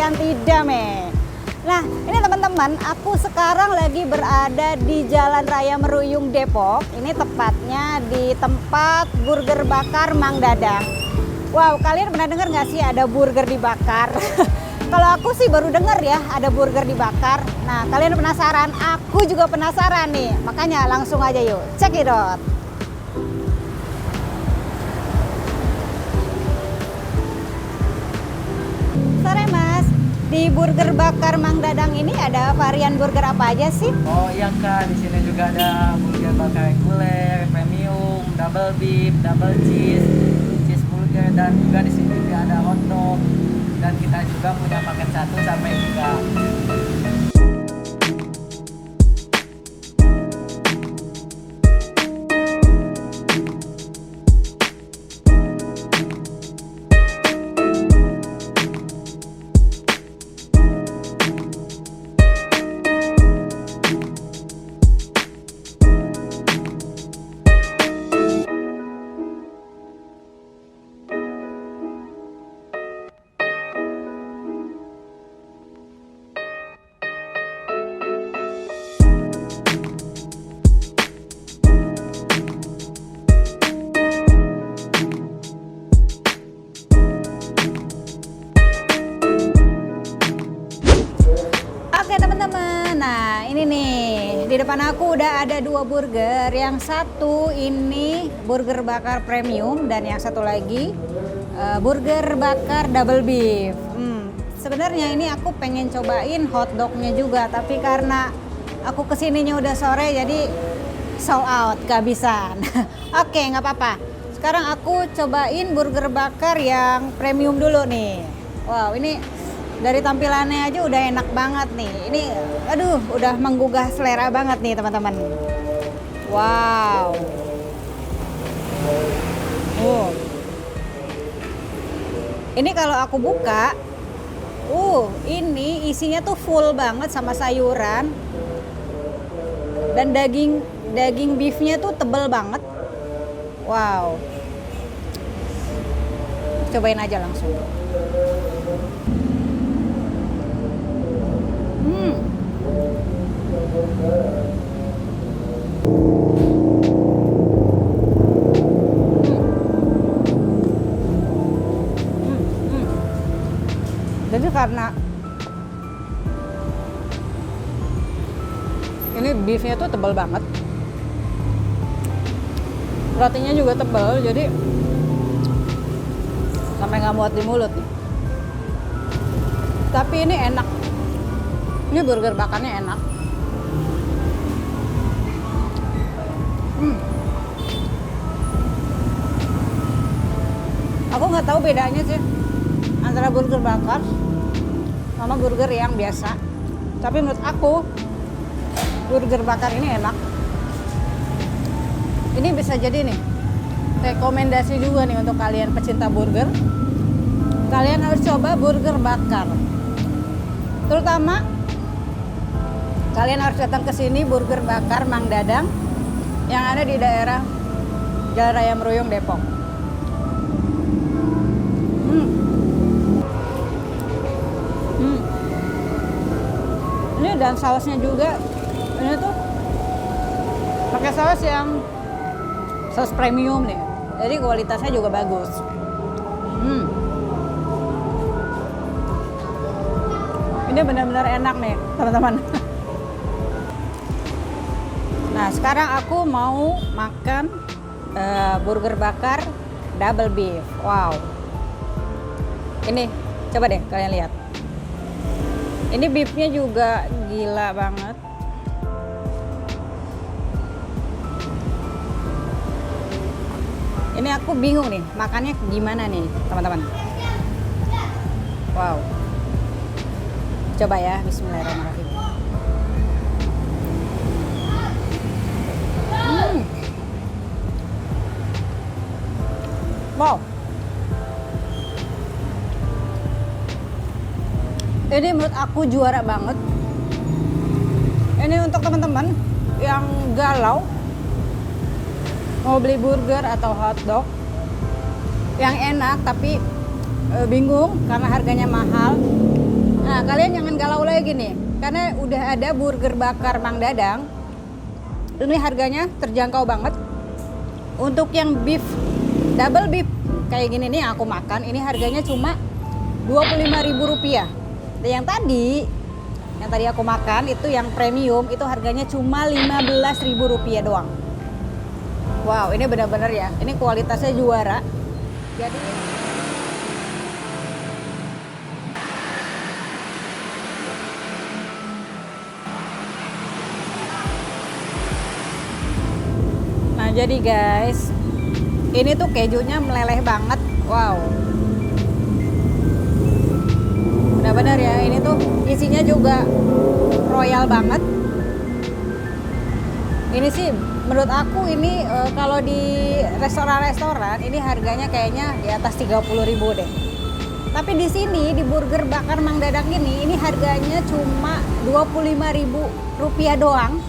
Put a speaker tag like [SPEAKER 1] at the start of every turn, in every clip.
[SPEAKER 1] yang tidak, meh. Nah, ini teman-teman, aku sekarang lagi berada di Jalan Raya Meruyung, Depok. Ini tepatnya di tempat burger bakar Mang Dadang. Wow, kalian pernah dengar nggak sih ada burger dibakar? Kalau aku sih baru dengar ya ada burger dibakar. Nah, kalian penasaran? Aku juga penasaran nih. Makanya langsung aja yuk, check it out. Sore Mas, di burger bakar Mang Dadang ini ada varian burger apa aja sih?
[SPEAKER 2] Oh iya Kak, di sini juga ada burger bakar reguler, premium, double beef, double cheese, cheese burger, dan juga di sini juga ada hotdog. Dan kita juga punya paket 1 sampai 3.
[SPEAKER 1] Oke teman-teman, nah ini nih di depan aku udah ada 2 burger. Yang satu ini burger bakar premium dan yang satu lagi burger bakar double beef. Sebenarnya ini aku pengen cobain hotdognya juga, tapi karena aku kesininya udah sore jadi sold out, kehabisan. Oke, nggak apa-apa. Sekarang aku cobain burger bakar yang premium dulu nih. Wow, ini dari tampilannya aja udah enak banget nih. Ini aduh udah menggugah selera banget nih teman-teman. Wow. Ini kalau aku buka, ini isinya tuh full banget sama sayuran. Dan daging beefnya tuh tebel banget. Wow. Cobain aja langsung. Jadi karena ini beefnya tuh tebal banget, rotinya juga tebal, jadi sampai nggak muat di mulut nih. Tapi ini enak, ini burger bakarnya enak. Aku nggak tahu bedanya sih antara burger bakar sama burger yang biasa. Tapi menurut aku burger bakar ini enak. Ini bisa jadi nih rekomendasi juga nih untuk kalian pecinta burger. Kalian harus coba burger bakar. Terutama kalian harus datang ke sini burger bakar Mang Dadang yang ada di daerah Jalan Raya Meruyung, Depok. Ini dan sausnya juga, ini tuh pakai saus yang saus premium nih, jadi kualitasnya juga bagus. Ini benar-benar enak nih teman-teman. Nah sekarang aku mau makan burger bakar double beef. Wow, ini coba deh kalian lihat. Ini beefnya juga gila banget. Ini aku bingung nih makannya gimana nih teman-teman. Wow, coba ya, bismillahirrahmanirrahim. Wow, ini menurut aku juara banget. Ini untuk teman-teman yang galau mau beli burger atau hotdog yang enak tapi bingung karena harganya mahal. Nah, kalian jangan galau lagi nih, karena udah ada burger bakar Mang Dadang. Ini harganya terjangkau banget. Untuk yang beef, double beef kayak gini nih yang aku makan, ini harganya cuma Rp25.000. Dan yang tadi aku makan itu yang premium, itu harganya cuma Rp15.000 doang. Wow, ini benar-benar ya, ini kualitasnya juara. Jadi nah, jadi guys, ini tuh kejunya meleleh banget. Wow. Benar-benar ya, ini tuh isinya juga royal banget. Ini sih menurut aku ini kalau di restoran-restoran ini harganya kayaknya di atas 30.000 deh. Tapi di sini di burger bakar Mang Dadang ini harganya cuma Rp25.000 doang.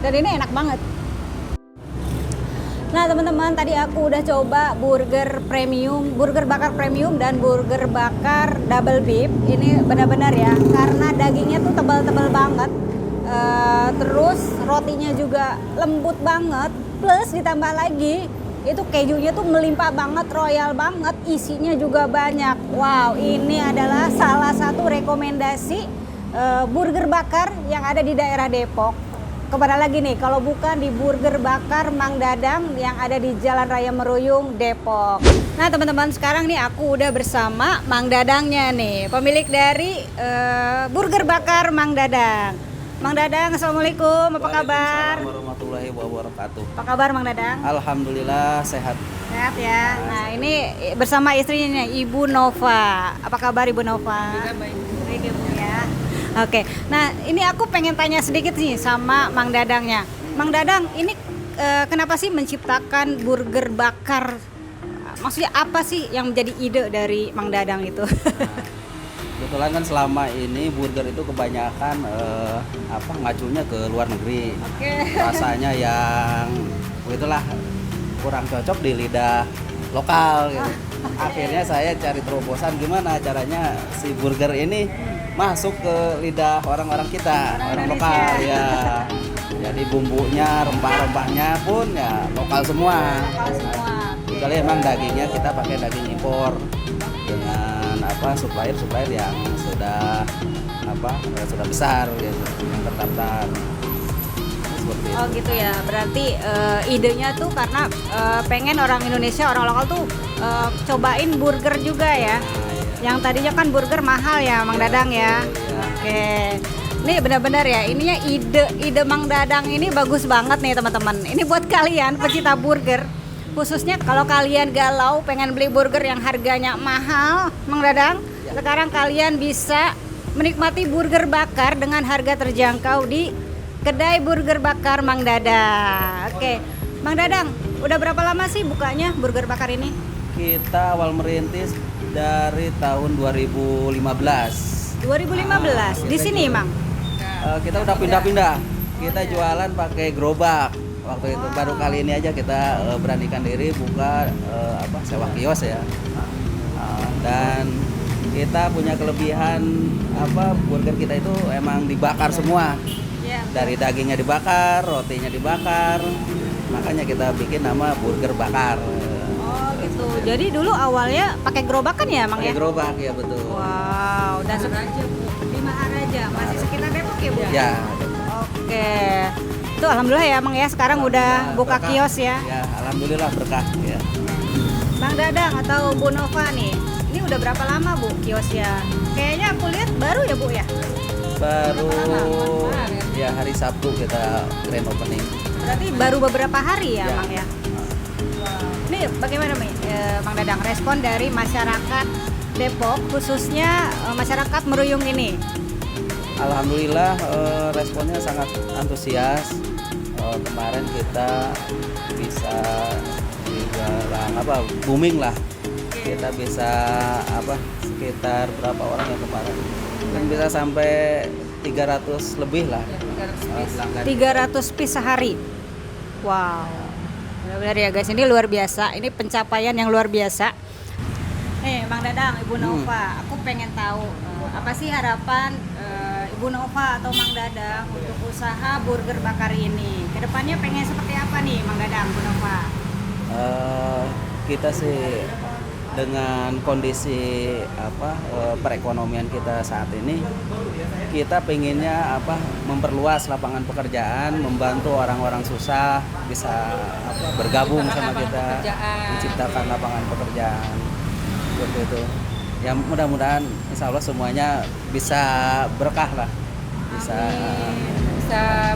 [SPEAKER 1] Dan ini enak banget. Nah teman-teman, tadi aku udah coba burger premium, burger bakar premium dan burger bakar double beef. Ini benar-benar ya, karena dagingnya tuh tebal-tebal banget. Terus rotinya juga lembut banget. Plus ditambah lagi, itu kejunya tuh melimpah banget, royal banget. Isinya juga banyak. Wow, ini adalah salah satu rekomendasi burger bakar yang ada di daerah Depok. Kemana lagi nih kalau bukan di burger bakar Mang Dadang yang ada di Jalan Raya Meruyung, Depok. Nah teman-teman, sekarang nih aku udah bersama Mang Dadangnya nih, pemilik dari burger bakar Mang Dadang. Mang Dadang, assalamualaikum, apa kabar?
[SPEAKER 3] Waalaikumsalam warahmatullahi wabarakatuh.
[SPEAKER 1] Apa kabar Mang Dadang?
[SPEAKER 3] Alhamdulillah sehat.
[SPEAKER 1] Sehat ya. Nah ini bersama istrinya Ibu Nova. Apa kabar Ibu Nova? Baik Ibu ya. Oke, nah ini aku pengen tanya sedikit nih sama Mang Dadangnya. Mang Dadang, ini kenapa sih menciptakan burger bakar? Maksudnya apa sih yang menjadi ide dari Mang Dadang itu?
[SPEAKER 3] Kebetulan kan selama ini burger itu kebanyakan ngacunya ke luar negeri.
[SPEAKER 1] Oke.
[SPEAKER 3] Rasanya yang begitulah kurang cocok di lidah lokal gitu. Akhirnya saya cari terobosan gimana caranya si burger ini masuk ke lidah orang-orang kita, orang lokal ya. Jadi bumbunya, rempah-rempahnya pun ya lokal semua. Kecuali emang dagingnya kita pakai daging impor dengan supplier yang sudah sudah besar gitu, yang terdaftar. Seperti itu.
[SPEAKER 1] Oh gitu ya, berarti idenya tuh karena pengen orang Indonesia, orang lokal tuh cobain burger juga ya. Yang tadinya kan burger mahal ya Mang Dadang ya. Oke. Ini benar-benar ya, ininya ide Mang Dadang ini bagus banget nih teman-teman. Ini buat kalian pecinta burger. Khususnya kalau kalian galau pengen beli burger yang harganya mahal, Mang Dadang, sekarang kalian bisa menikmati burger bakar dengan harga terjangkau di kedai burger bakar Mang Dadang. Oke. Mang Dadang, udah berapa lama sih bukanya burger bakar ini?
[SPEAKER 3] Kita awal merintis dari tahun 2015.
[SPEAKER 1] 2015 di sini, Mang.
[SPEAKER 3] Kita udah pindah-pindah. Kita jualan pakai gerobak. Waktu itu baru kali ini aja kita beranikan diri buka sewa kios ya. Dan kita punya kelebihan burger kita itu emang dibakar semua. Dari dagingnya dibakar, rotinya dibakar. Makanya kita bikin nama burger bakar.
[SPEAKER 1] Gitu. Jadi dulu awalnya pakai gerobakan ya, Mang ya?
[SPEAKER 3] Pakai gerobak ya, betul.
[SPEAKER 1] Wow, dan di Maharaja, masih sekitar Depok ya, Bu?
[SPEAKER 3] Ya.
[SPEAKER 1] Oke. Itu alhamdulillah ya, Mang ya, sekarang udah buka
[SPEAKER 3] berkah.
[SPEAKER 1] kios ya.
[SPEAKER 3] Ya, alhamdulillah berkah ya.
[SPEAKER 1] Mang Dadang atau Bu Nova nih, ini udah berapa lama Bu kiosnya? Kayaknya aku lihat baru ya Bu ya?
[SPEAKER 3] Baru ya hari Sabtu kita grand opening.
[SPEAKER 1] Berarti baru beberapa hari ya,
[SPEAKER 3] Ya.
[SPEAKER 1] Mang ya? Ini bagaimana Mang Dadang respon dari masyarakat Depok, khususnya masyarakat Meruyung ini?
[SPEAKER 3] Alhamdulillah responnya sangat antusias. Kemarin kita bisa dibilang booming lah. Kita bisa sekitar berapa orang yang kemarin? Kan bisa sampai 300 lebih lah.
[SPEAKER 1] 300 piece sehari. Wow. Benar-benar ya guys, ini luar biasa. Ini pencapaian yang luar biasa. Mang Dadang, Ibu Nova, aku pengen tahu Apa sih harapan Ibu Nova atau Mang Dadang untuk usaha burger bakar ini? Kedepannya pengen seperti apa nih Mang Dadang, Bu Nova?
[SPEAKER 3] Kita sih dengan kondisi perekonomian kita saat ini, kita pengennya memperluas lapangan pekerjaan, membantu orang-orang susah bisa bergabung sama kita, menciptakan lapangan pekerjaan seperti itu. Ya mudah-mudahan insya Allah semuanya bisa berkah lah, bisa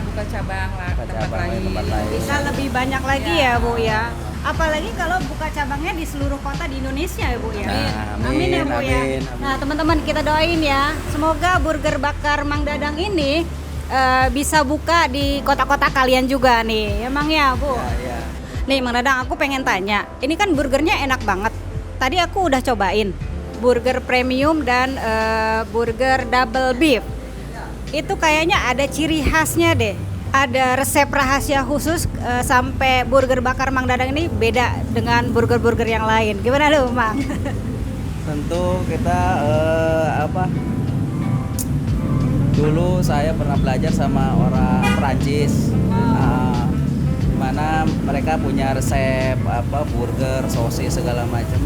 [SPEAKER 4] buka cabang lah,
[SPEAKER 3] tempat lain.
[SPEAKER 1] Bisa lebih banyak lagi ya Bu ya. Apalagi kalau buka cabangnya di seluruh kota di Indonesia ya Bu ya.
[SPEAKER 3] Nah,
[SPEAKER 1] amin ya Bu ya.
[SPEAKER 3] amin.
[SPEAKER 1] Nah teman-teman kita doain ya, semoga burger bakar Mang Dadang ini bisa buka di kota-kota kalian juga nih. Emang ya Bu.
[SPEAKER 3] Ya.
[SPEAKER 1] Nih Mang Dadang, aku pengen tanya, ini kan burgernya enak banget. Tadi aku udah cobain burger premium dan burger double beef. Itu kayaknya ada ciri khasnya deh. Ada resep rahasia khusus sampai burger bakar Mang Dadang ini beda dengan burger-burger yang lain. Gimana lu, Mang?
[SPEAKER 3] Tentu kita dulu saya pernah belajar sama orang Perancis, di mana mereka punya resep burger, sosis segala macam.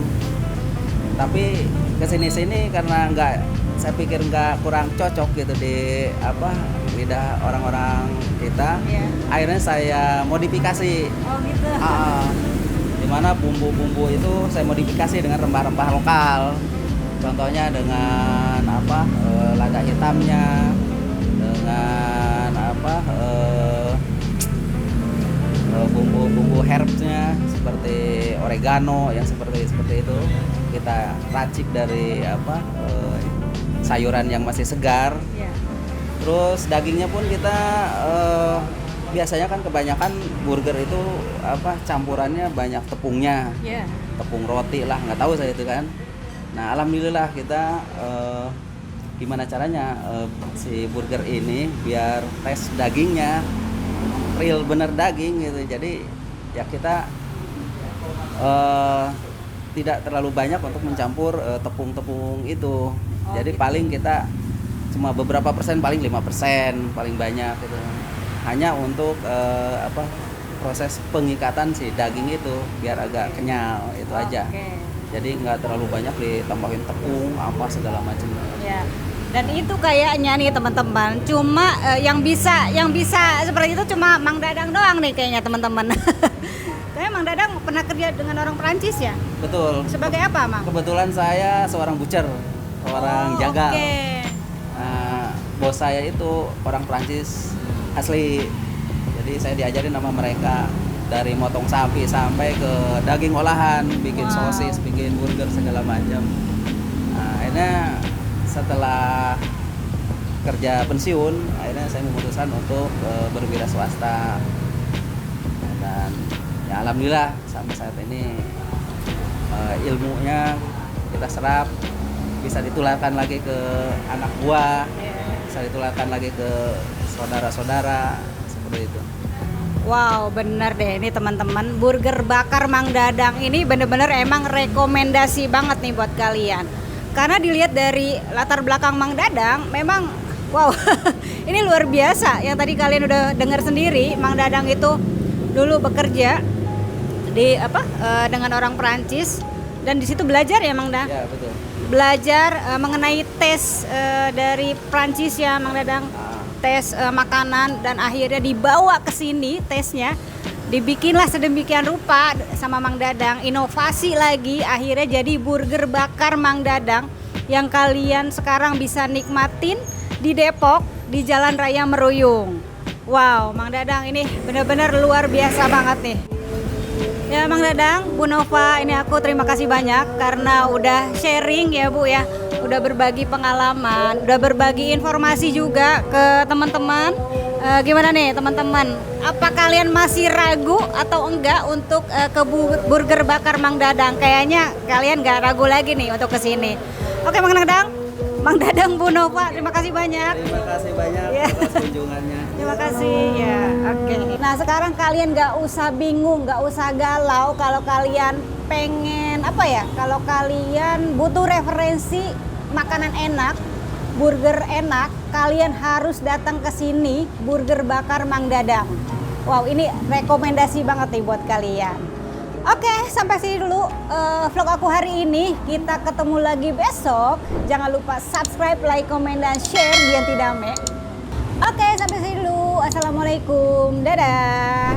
[SPEAKER 3] Tapi kesini-sini karena saya pikir kurang cocok gitu di lidah orang-orang kita.
[SPEAKER 1] Iya.
[SPEAKER 3] Akhirnya saya modifikasi.
[SPEAKER 1] Oh gitu.
[SPEAKER 3] Dimana bumbu-bumbu itu saya modifikasi dengan rempah-rempah lokal. Contohnya dengan lada hitamnya, dengan bumbu-bumbu herbsnya seperti oregano yang seperti itu kita racik dari sayuran yang masih segar.
[SPEAKER 1] Iya.
[SPEAKER 3] Terus dagingnya pun kita biasanya kan kebanyakan burger itu campurannya banyak tepungnya,
[SPEAKER 1] Iya.
[SPEAKER 3] tepung roti lah, nggak tahu saya itu kan. Nah alhamdulillah kita gimana caranya si burger ini biar tes dagingnya real bener daging gitu. Jadi ya kita tidak terlalu banyak untuk mencampur tepung-tepung itu. Jadi
[SPEAKER 1] gitu.
[SPEAKER 3] paling kita cuma beberapa persen, paling 5% paling banyak gitu. Hanya untuk proses pengikatan si daging itu biar agak kenyal itu aja.
[SPEAKER 1] Oke.
[SPEAKER 3] Jadi nggak terlalu banyak ditambahin tepung segala macam.
[SPEAKER 1] Ya. Dan itu kayaknya nih teman-teman, cuma yang bisa seperti itu cuma Mang Dadang doang nih kayaknya teman-teman. Kayaknya Mang Dadang pernah kerja dengan orang Perancis ya?
[SPEAKER 3] Betul.
[SPEAKER 1] Sebagai apa, Mang?
[SPEAKER 3] Kebetulan saya seorang butcher, seorang jagal.
[SPEAKER 1] Oke.
[SPEAKER 3] Nah, bos saya itu orang Perancis asli. Jadi saya diajarin sama mereka dari motong sapi sampai ke daging olahan, bikin sosis, bikin burger segala macam. Nah, akhirnya setelah kerja pensiun, akhirnya saya memutuskan untuk berwira swasta. Dan ya alhamdulillah sampai saat ini ilmunya kita serap, bisa ditularkan lagi ke anak buah, bisa ditularkan lagi ke saudara-saudara seperti itu.
[SPEAKER 1] Wow, bener deh ini teman-teman, burger bakar Mang Dadang ini bener-bener emang rekomendasi banget nih buat kalian. Karena dilihat dari latar belakang Mang Dadang, memang wow, ini luar biasa. Yang tadi kalian udah dengar sendiri, Mang Dadang itu dulu bekerja di dengan orang Perancis dan di situ belajar ya Mang Dadang.
[SPEAKER 3] Ya betul.
[SPEAKER 1] Belajar mengenai tes dari Prancis ya Mang Dadang, tes makanan, dan akhirnya dibawa ke sini tesnya, dibikinlah sedemikian rupa sama Mang Dadang, inovasi lagi, akhirnya jadi burger bakar Mang Dadang yang kalian sekarang bisa nikmatin di Depok di Jalan Raya Meruyung. Wow, Mang Dadang ini benar-benar luar biasa banget nih. Ya Mang Dadang, Bu Nova, ini aku terima kasih banyak karena udah sharing ya Bu ya, udah berbagi pengalaman, udah berbagi informasi juga ke teman-teman. Gimana nih teman-teman, apa kalian masih ragu atau enggak untuk ke burger bakar Mang Dadang? Kayaknya kalian gak ragu lagi nih untuk kesini. Oke Mang Dadang, Bu Nova, terima kasih banyak.
[SPEAKER 3] Terima kasih banyak atas kunjungannya.
[SPEAKER 1] Terima kasih ya. Oke. Nah sekarang kalian nggak usah bingung, nggak usah galau kalau kalian pengen kalau kalian butuh referensi makanan enak burger enak, kalian harus datang ke sini, Burger Bakar Mang Dadang. Wow, ini rekomendasi banget nih buat kalian. Oke, sampai sini dulu vlog aku hari ini. Kita ketemu lagi besok. Jangan lupa subscribe, like, komen, dan share. Dian Tidame. Oke, sampai sini dulu. Assalamualaikum. Dadah.